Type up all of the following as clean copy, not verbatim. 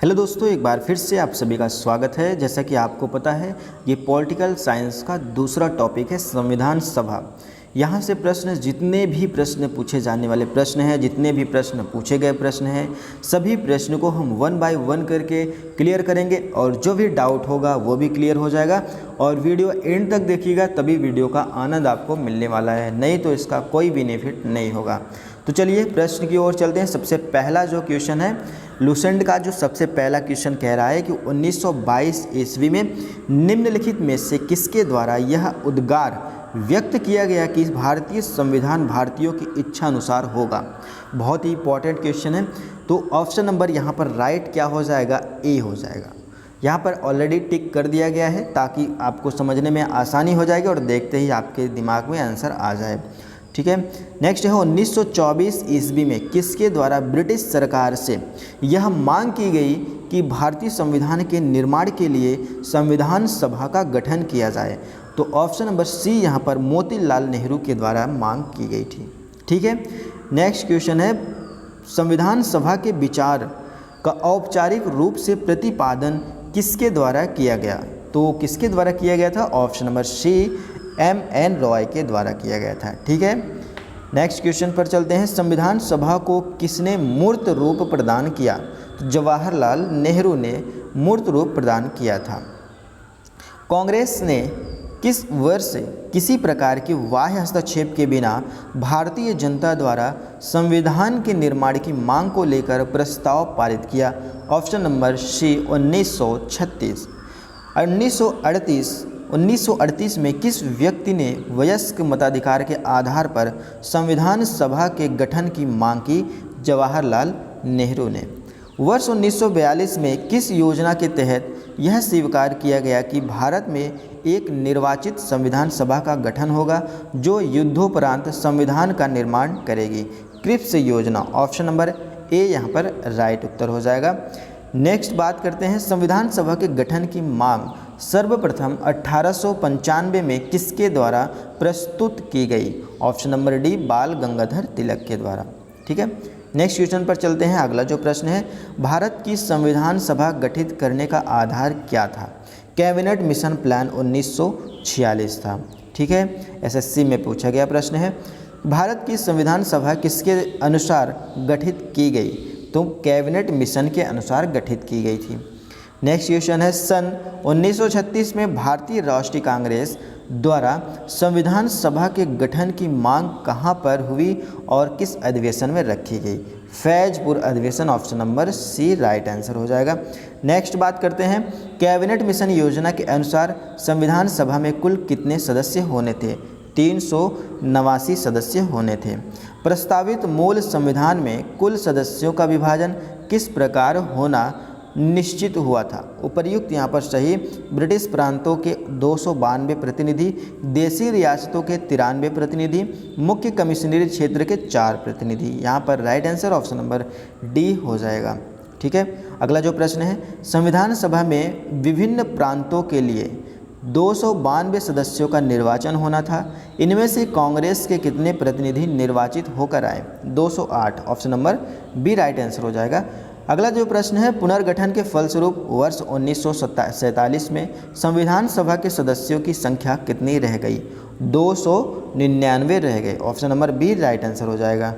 Hello दोस्तों, एक बार फिर से आप सभी का स्वागत है। जैसा कि आपको पता है, ये पॉलिटिकल साइंस का दूसरा टॉपिक है संविधान सभा। यहाँ से जितने भी प्रश्न पूछे जाने वाले प्रश्न हैं, जितने भी प्रश्न पूछे गए प्रश्न हैं, सभी प्रश्न को हम 1 बाय 1 करके क्लियर करेंगे और जो भी डाउट होगा वो भी क्लियर हो जाएगा। और वीडियो एंड तक देखिएगा, तभी वीडियो का आनंद आपको मिलने वाला है, नहीं तो इसका कोई बेनिफिट नहीं होगा। तो चलिए प्रश्न की ओर चलते हैं। सबसे पहला जो क्वेश्चन है, लूसेंट का जो सबसे पहला क्वेश्चन कह रहा है कि 1922 ईस्वी में निम्नलिखित में से किसके द्वारा यह उद्गार व्यक्त किया गया कि भारतीय संविधान भारतीयों की इच्छा अनुसार होगा। बहुत ही इंपॉर्टेंट क्वेश्चन है। तो ऑप्शन नंबर यहाँ पर राइट क्या हो जाएगा, ए हो जाएगा। यहाँ पर ऑलरेडी टिक कर दिया गया है ताकि आपको समझने में आसानी हो जाएगी और देखते ही आपके दिमाग में आंसर आ जाए। ठीक है, नेक्स्ट है 1924 ईस्वी में किसके द्वारा ब्रिटिश सरकार से यह मांग की गई कि भारतीय संविधान के निर्माण के लिए संविधान सभा का गठन किया जाए। तो ऑप्शन नंबर सी यहाँ पर मोतीलाल नेहरू के द्वारा मांग की गई थी। ठीक है, नेक्स्ट क्वेश्चन है, संविधान सभा के विचार का औपचारिक रूप से प्रतिपादन किसके द्वारा किया गया। तो किसके द्वारा किया गया था, ऑप्शन नंबर सी M.N. रॉय के द्वारा किया गया था। ठीक है, नेक्स्ट क्वेश्चन पर चलते हैं। संविधान सभा को किसने मूर्त रूप प्रदान किया। तो जवाहरलाल नेहरू ने मूर्त रूप प्रदान किया था। कांग्रेस ने किस वर्ष किसी प्रकार की बाह्य हस्तक्षेप के बिना भारतीय जनता द्वारा संविधान के निर्माण की मांग को लेकर प्रस्ताव पारित किया। ऑप्शन नंबर सी 1936। 1938 में किस व्यक्ति ने वयस्क मताधिकार के आधार पर संविधान सभा के गठन की मांग की। जवाहरलाल नेहरू ने। वर्ष 1942 में किस योजना के तहत यह स्वीकार किया गया कि भारत में एक निर्वाचित संविधान सभा का गठन होगा जो युद्धोपरांत संविधान का निर्माण करेगी। क्रिप्स योजना। ऑप्शन नंबर ए यहाँ पर राइट उत्तर हो जाएगा। नेक्स्ट बात करते हैं, संविधान सभा के गठन की मांग सर्वप्रथम 1895 में किसके द्वारा प्रस्तुत की गई। ऑप्शन नंबर डी बाल गंगाधर तिलक के द्वारा। ठीक है, नेक्स्ट क्वेश्चन पर चलते हैं। अगला जो प्रश्न है, भारत की संविधान सभा गठित करने का आधार क्या था। कैबिनेट मिशन प्लान 1946 था। ठीक है, SSC में पूछा गया प्रश्न है। भारत की संविधान सभा किसके अनुसार गठित की गई। तो कैबिनेट मिशन के अनुसार गठित की गई थी। नेक्स्ट क्वेश्चन है, सन 1936 में भारतीय राष्ट्रीय कांग्रेस द्वारा संविधान सभा के गठन की मांग कहां पर हुई और किस अधिवेशन में रखी गई। फैजपुर अधिवेशन। Option number C right answer हो जाएगा। नेक्स्ट बात करते हैं, कैबिनेट मिशन योजना के अनुसार संविधान सभा में कुल कितने सदस्य होने थे। 389 सदस्य होने थे। प्रस्तावित मूल संविधान में कुल सदस्यों का विभाजन किस प्रकार होना निश्चित हुआ था। उपर्युक्त यहाँ पर सही ब्रिटिश प्रांतों के 292 प्रतिनिधि, देशी रियासतों के 93 प्रतिनिधि, मुख्य कमिश्नरी क्षेत्र के 4 प्रतिनिधि। यहाँ पर right answer option number D हो जाएगा। ठीक है, अगला जो प्रश्न है, संविधान सभा में विभिन्न प्रांतों के लिए 292 सदस्यों का निर्वाचन होना था। इनमें से कांग्रेस के कितने प्रतिनिधि निर्वाचित होकर आए। 208। Option number B right answer हो जाएगा। अगला जो प्रश्न है, पुनर्गठन के फलस्वरूप वर्ष 1947 में संविधान सभा के सदस्यों की संख्या कितनी रह गई। 299 रह गए। Option number B right answer हो जाएगा।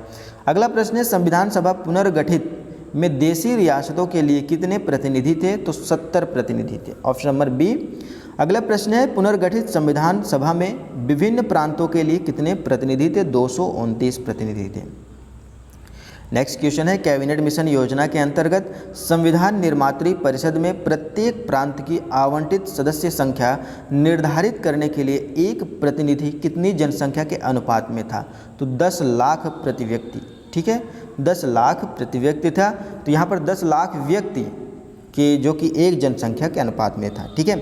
अगला प्रश्न है, संविधान सभा पुनर्गठित में देशी रियासतों के लिए कितने प्रतिनिधि थे। तो 70 प्रतिनिधि थे। Option number B. अगला प्रश्न है, पुनर्गठित संविधान सभा में विभिन्न प्रांतों के लिए कितने प्रतिनिधि थे। 229 प्रतिनिधि थे। नेक्स्ट क्वेश्चन है, कैबिनेट मिशन योजना के अंतर्गत संविधान निर्मात्री परिषद में प्रत्येक प्रांत की आवंटित सदस्य संख्या निर्धारित करने के लिए एक प्रतिनिधि कितनी जनसंख्या के अनुपात में था। तो 10 लाख प्रति व्यक्ति। ठीक है, 10 लाख प्रति व्यक्ति था। तो यहाँ पर 10 लाख व्यक्ति के जो कि एक जनसंख्या के अनुपात में था। ठीक है,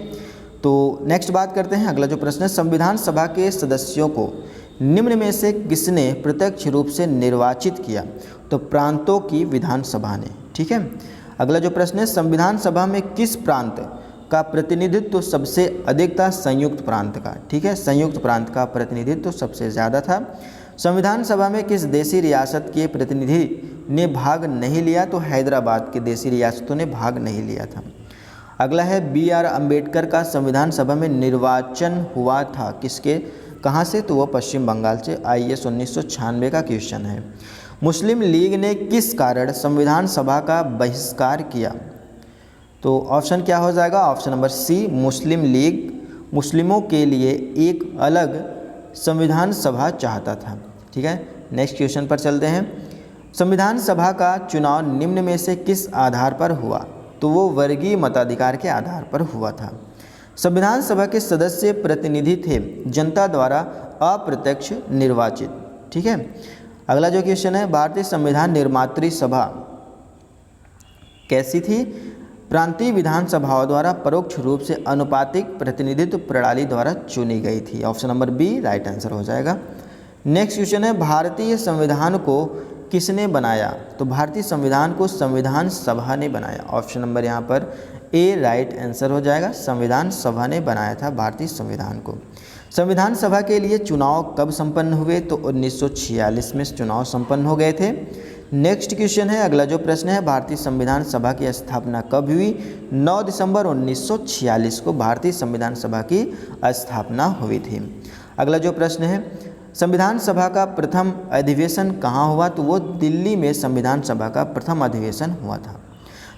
तो नेक्स्ट बात करते हैं। अगला जो प्रश्न है, संविधान सभा के सदस्यों को निम्न में से किसने प्रत्यक्ष रूप से निर्वाचित किया। तो प्रांतों की विधानसभा ने। ठीक है, अगला जो प्रश्न है, संविधान सभा में किस प्रांत का प्रतिनिधित्व सबसे अधिक था। संयुक्त प्रांत का। ठीक है, संयुक्त प्रांत का प्रतिनिधित्व सबसे ज़्यादा था। संविधान सभा में किस देशी रियासत के प्रतिनिधि ने भाग नहीं लिया, तो हैदराबाद के देशी रियासतों ने भाग नहीं लिया था। अगला है बी.आर. अम्बेडकर का संविधान सभा में निर्वाचन हुआ था किसके, कहाँ से, तो वो पश्चिम बंगाल से। IAS 1996 का क्वेश्चन है। मुस्लिम लीग ने किस कारण संविधान सभा का बहिष्कार किया, तो ऑप्शन क्या हो जाएगा, ऑप्शन नंबर सी, मुस्लिम लीग मुस्लिमों के लिए एक अलग संविधान सभा चाहता था। ठीक है, नेक्स्ट क्वेश्चन पर चलते हैं। संविधान सभा का चुनाव निम्न में से किस आधार पर हुआ, तो वो वर्गीय मताधिकार के आधार पर हुआ था। संविधान सभा के सदस्य प्रतिनिधि थे जनता द्वारा अप्रत्यक्ष निर्वाचित। ठीक है, अगला जो क्वेश्चन है, भारतीय संविधान निर्मात्री सभा कैसी थी, प्रांतीय विधानसभाओं द्वारा परोक्ष रूप से अनुपातिक प्रतिनिधित्व प्रणाली द्वारा चुनी गई थी। Option number B right answer हो जाएगा। नेक्स्ट क्वेश्चन है, भारतीय संविधान को किसने बनाया, तो भारतीय संविधान को संविधान सभा ने बनाया। ऑप्शन नंबर यहाँ पर ए राइट आंसर हो जाएगा, संविधान सभा ने बनाया था भारतीय संविधान को। संविधान सभा के लिए चुनाव कब संपन्न हुए, तो 1946 में चुनाव संपन्न हो गए थे। नेक्स्ट क्वेश्चन है, अगला जो प्रश्न है, भारतीय संविधान सभा की स्थापना कब हुई, 9 दिसंबर 1946 को भारतीय संविधान सभा की स्थापना हुई थी। अगला जो प्रश्न है, संविधान सभा का प्रथम अधिवेशन कहाँ हुआ, तो वो दिल्ली में संविधान सभा का प्रथम अधिवेशन हुआ था।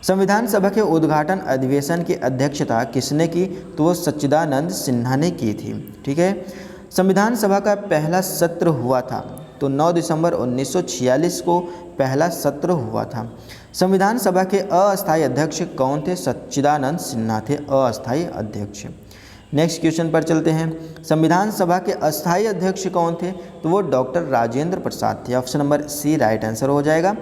संविधान सभा के उद्घाटन अधिवेशन की अध्यक्षता किसने की, तो वो सच्चिदानंद सिन्हा ने की थी। ठीक है, संविधान सभा का पहला सत्र हुआ था, तो 9 दिसंबर 1946 को पहला सत्र हुआ था। संविधान सभा के अस्थायी अध्यक्ष कौन थे, सच्चिदानंद सिन्हा थे अस्थायी अध्यक्ष। नेक्स्ट क्वेश्चन पर चलते हैं, संविधान सभा के अस्थायी अध्यक्ष कौन थे, तो वो डॉक्टर राजेंद्र प्रसाद थे। Option number C right answer हो जाएगा।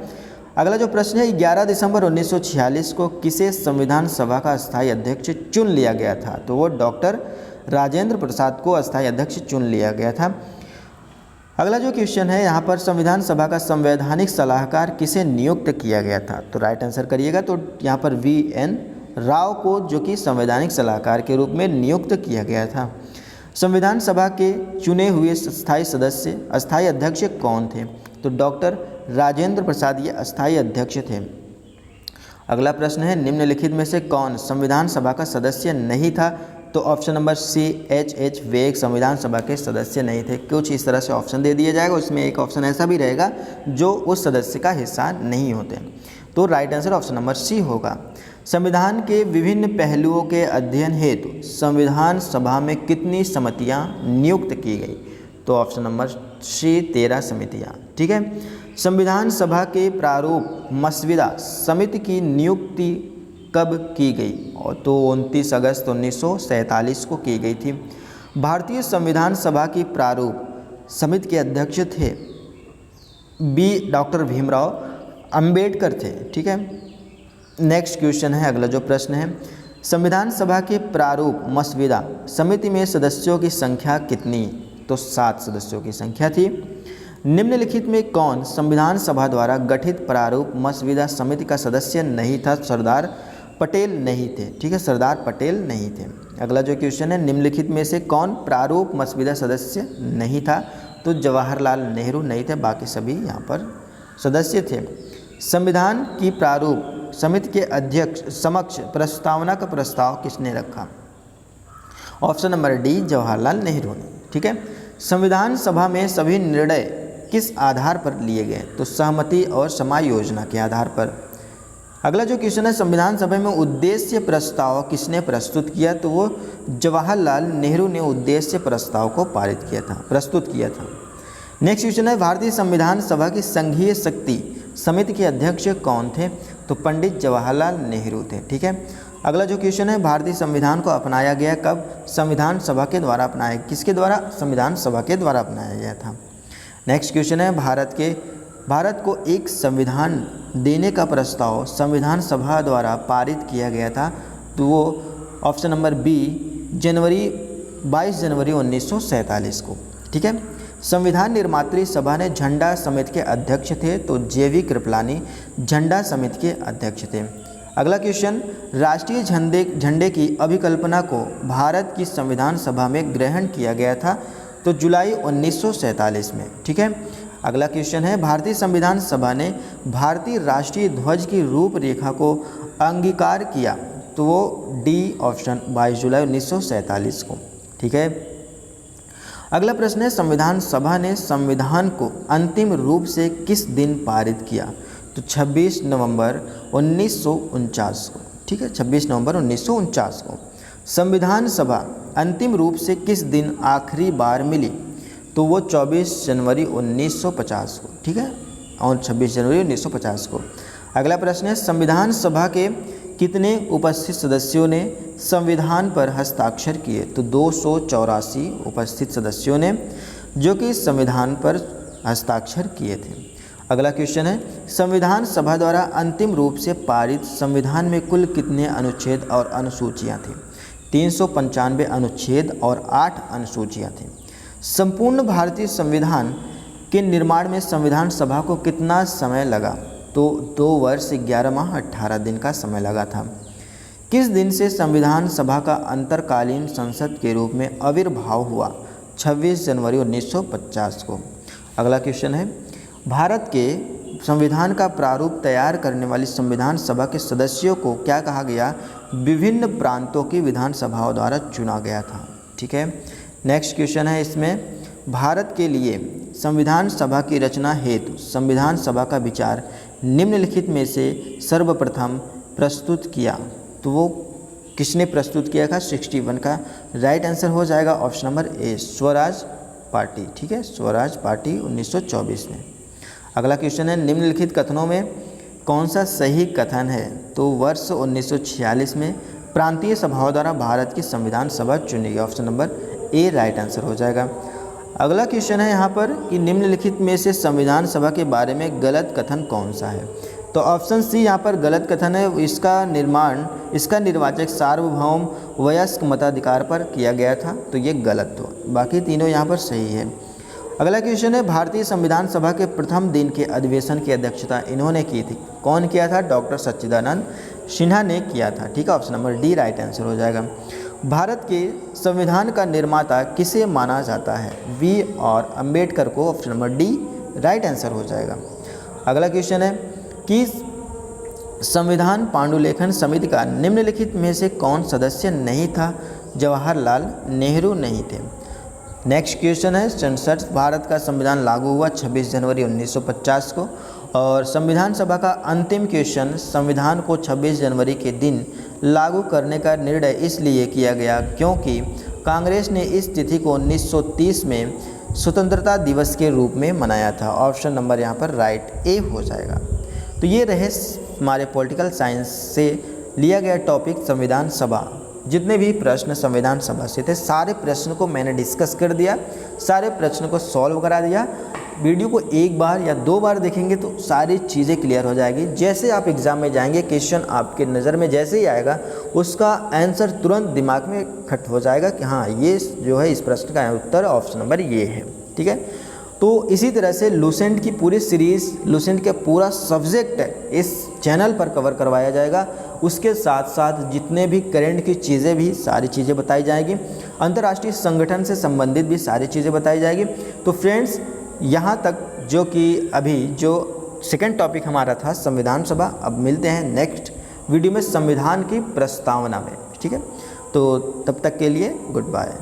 अगला जो प्रश्न है, 11 दिसंबर 1946 को किसे संविधान सभा का अस्थायी अध्यक्ष चुन लिया गया था, तो वो डॉक्टर राजेंद्र प्रसाद को अस्थायी अध्यक्ष चुन लिया गया था। अगला जो क्वेश्चन है, यहाँ पर संविधान सभा का संवैधानिक सलाहकार किसे नियुक्त किया गया था, तो राइट आंसर करिएगा, तो यहाँ पर VN राव को जो कि संवैधानिक सलाहकार के रूप में नियुक्त किया गया था। संविधान सभा के चुने हुए अस्थायी अध्यक्ष कौन थे, तो डॉक्टर राजेंद्र प्रसाद ये अस्थायी अध्यक्ष थे। अगला प्रश्न है, निम्नलिखित में से कौन संविधान सभा का सदस्य नहीं था, तो ऑप्शन नंबर सी HH वे एक संविधान सभा के सदस्य नहीं थे। कुछ इस तरह से ऑप्शन दे दिया जाएगा, उसमें एक ऑप्शन ऐसा भी रहेगा जो उस सदस्य का हिस्सा नहीं होते, तो right answer option number C होगा। संविधान के विभिन्न पहलुओं के अध्ययन हेतु संविधान सभा में कितनी समितियां नियुक्त की गई, तो ऑप्शन नंबर सी 13 समितियां। ठीक है, संविधान सभा के प्रारूप मसविदा समिति की नियुक्ति कब की गई, और तो 29 अगस्त 1947 को की गई थी। भारतीय संविधान सभा की प्रारूप समिति के अध्यक्ष थे डॉक्टर भीमराव अंबेडकर थे। ठीक है, नेक्स्ट क्वेश्चन है, अगला जो प्रश्न है, संविधान सभा के प्रारूप मसविदा समिति में सदस्यों की संख्या कितनी, तो 7 सदस्यों की संख्या थी। निम्नलिखित में कौन संविधान सभा द्वारा गठित प्रारूप मसविदा समिति का सदस्य नहीं था, सरदार पटेल नहीं थे। ठीक है, सरदार पटेल नहीं थे। अगला जो क्वेश्चन है, निम्नलिखित में से कौन प्रारूप मसविदा सदस्य नहीं था, तो जवाहरलाल नेहरू नहीं थे, बाकी सभी यहाँ पर सदस्य थे। संविधान की प्रारूप समिति के अध्यक्ष समक्ष प्रस्तावना का प्रस्ताव किसने रखा, option number D Jawaharlal Nehru ने। ठीक है, संविधान सभा में सभी निर्णय किस आधार पर लिए गए, तो सहमति और समायोजना के आधार पर। अगला जो क्वेश्चन है, संविधान सभा में उद्देश्य प्रस्ताव किसने प्रस्तुत किया, तो वो जवाहरलाल नेहरू ने उद्देश्य प्रस्ताव को प्रस्तुत किया था। नेक्स्ट क्वेश्चन है, भारतीय संविधान सभा की संघीय शक्ति समिति के अध्यक्ष कौन थे, तो पंडित जवाहरलाल नेहरू थे। ठीक है, अगला जो क्वेश्चन है, भारतीय संविधान को अपनाया गया कब, संविधान सभा के द्वारा अपनाया, किसके द्वारा, संविधान सभा के द्वारा अपनाया गया था। नेक्स्ट क्वेश्चन है, भारत को एक संविधान देने का प्रस्ताव संविधान सभा द्वारा पारित किया गया था, तो वो ऑप्शन नंबर बी 22 जनवरी 1947 को। ठीक है, संविधान निर्मात्री सभा ने झंडा समिति के अध्यक्ष थे, तो JV कृपलानी झंडा समिति के अध्यक्ष थे। अगला क्वेश्चन, राष्ट्रीय झंडे की अभिकल्पना को भारत की संविधान सभा में ग्रहण किया गया था, तो जुलाई 1947 में। ठीक है, अगला क्वेश्चन है, भारतीय संविधान सभा ने भारतीय राष्ट्रीय ध्वज की रूपरेखा को अंगीकार किया, तो वो डी ऑप्शन 22 जुलाई 1947 को। ठीक है। अगला प्रश्न है, संविधान सभा ने संविधान को अंतिम रूप से किस दिन पारित किया, तो 26 नवंबर 1949 को। ठीक है, 26 नवंबर 1949 को। संविधान सभा अंतिम रूप से किस दिन आखिरी बार मिली, तो वो 24 जनवरी 1950 को। ठीक है, और 26 जनवरी 1950 को। अगला प्रश्न है, संविधान सभा के कितने उपस्थित सदस्यों ने संविधान पर हस्ताक्षर किए, तो 284 उपस्थित सदस्यों ने जो कि संविधान पर हस्ताक्षर किए थे। अगला क्वेश्चन है, संविधान सभा द्वारा अंतिम रूप से पारित संविधान में कुल कितने अनुच्छेद और अनुसूचियां थी, 395 अनुच्छेद और 8 अनुसूचियां थी। संपूर्ण भारतीय संविधान के निर्माण में संविधान सभा को कितना समय लगा, तो 2 वर्ष 11 माह 18 दिन का समय लगा था। किस दिन से संविधान सभा का अंतरकालीन संसद के रूप में आविर्भाव हुआ, 26 जनवरी 1950 को। अगला क्वेश्चन है, भारत के संविधान का प्रारूप तैयार करने वाली संविधान सभा के सदस्यों को क्या कहा गया, विभिन्न प्रांतों की विधानसभाओं द्वारा चुना गया था। ठीक है। नेक्स्ट क्वेश्चन है इसमें, भारत के लिए संविधान सभा की रचना हेतु संविधान सभा का विचार निम्नलिखित में से सर्वप्रथम प्रस्तुत किया, तो वो किसने प्रस्तुत किया था, 61 का राइट आंसर हो जाएगा option number A, Swaraj party. ठीक है, स्वराज पार्टी 1924 में। अगला क्वेश्चन है, निम्नलिखित कथनों में कौन सा सही कथन है, तो वर्ष 1946 में प्रांतीय सभाओं द्वारा भारत की संविधान सभा चुनी गई, option number A right answer हो जाएगा। अगला क्वेश्चन है यहाँ पर कि निम्नलिखित में से संविधान सभा के बारे में गलत कथन कौन सा है, तो ऑप्शन सी यहाँ पर गलत कथन है, इसका निर्वाचक सार्वभौम वयस्क मताधिकार पर किया गया था, तो ये गलत हो, बाकी तीनों यहाँ पर सही है। अगला क्वेश्चन है, भारतीय संविधान सभा के प्रथम दिन के अधिवेशन की अध्यक्षता इन्होंने की थी, कौन किया था, डॉक्टर सच्चिदानंद सिन्हा ने किया था। ठीक है, option number D right answer हो जाएगा। भारत के संविधान का निर्माता किसे माना जाता है, वी और अंबेडकर को, option number D right answer हो जाएगा। अगला क्वेश्चन है कि संविधान पांडुलेखन समिति का निम्नलिखित में से कौन सदस्य नहीं था, जवाहरलाल नेहरू नहीं थे। नेक्स्ट क्वेश्चन है 67, भारत का संविधान लागू हुआ 26 जनवरी 1950 को, और संविधान सभा का अंतिम क्वेश्चन, संविधान को 26 जनवरी के दिन लागू करने का निर्णय इसलिए किया गया क्योंकि कांग्रेस ने इस तिथि को 1930 में स्वतंत्रता दिवस के रूप में मनाया था, ऑप्शन नंबर यहाँ पर राइट ए हो जाएगा। तो ये रहे हमारे पॉलिटिकल साइंस से लिया गया टॉपिक संविधान सभा। जितने भी प्रश्न संविधान सभा से थे सारे प्रश्न को मैंने डिस्कस कर दिया, सारे प्रश्न को सॉल्व करा दिया। वीडियो को 1 बार या 2 बार देखेंगे तो सारी चीज़ें क्लियर हो जाएगी। जैसे आप एग्ज़ाम में जाएंगे, क्वेश्चन आपके नज़र में जैसे ही आएगा उसका आंसर तुरंत दिमाग में खट हो जाएगा कि हाँ ये जो है इस प्रश्न का उत्तर ऑप्शन नंबर ये है। ठीक है, तो इसी तरह से लूसेंट की पूरी सीरीज़, लूसेंट का पूरा सब्जेक्ट इस चैनल पर कवर करवाया जाएगा। उसके साथ साथ जितने भी करंट की चीज़ें भी सारी चीज़ें बताई जाएगी, अंतर्राष्ट्रीय संगठन से संबंधित भी सारी चीज़ें बताई जाएगी। तो फ्रेंड्स यहाँ तक जो कि अभी जो सेकंड टॉपिक हमारा था संविधान सभा, अब मिलते हैं नेक्स्ट वीडियो में संविधान की प्रस्तावना में। ठीक है, तो तब तक के लिए गुड बाय।